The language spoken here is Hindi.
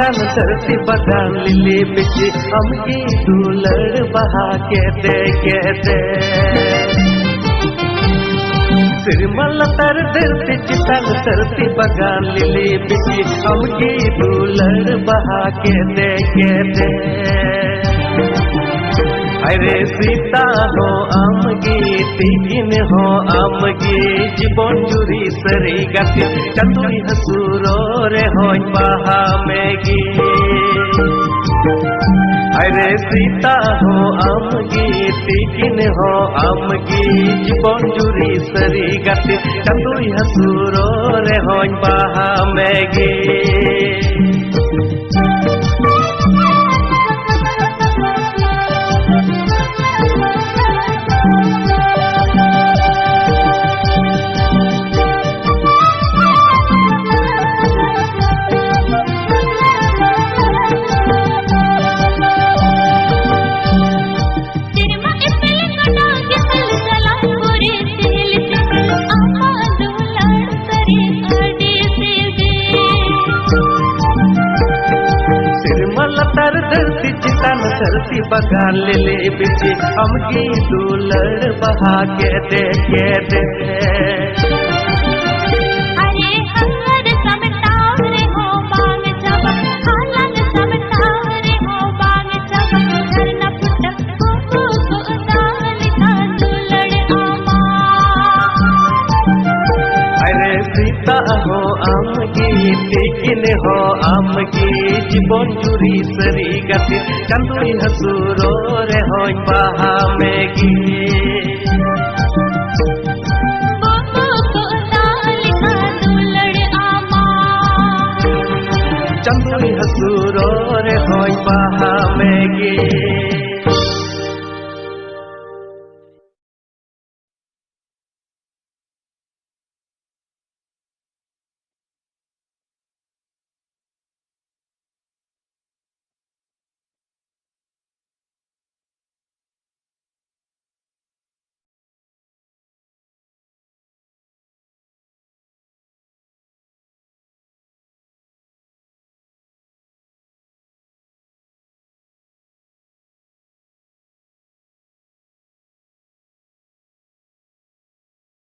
चितान धरती बगान लिली बिची हमकी दुलड़ बहा कहते सिरमल तर धरती चितान धरती बगान लिली बिची हमकी दुलड़ बहा कहते अरे सीता हो आमगी तीगिन हो आमगी जीवन जुरी सरी गति चंदुई हसूरो रे हो बहा मेगी अरे सीता हो आमगी तीगिन हो आमगी जीवन जुरी सरी गति चंदुई हसूरो रे हो बहा मेगी तर धरती चितान धरती बगान ले बिची हमकी दुलड़ बहा कहते अरे हंगर समटाव रे हो बाग जब हालन समटाव रे हो बाग जब धरना पुट को दाल का दुलड़ आमा अरे सीता हो आमगी तीगिन हो आमगी जीवन जुरी सरी गति चंदुई हसूरो रे हो बहा मेगी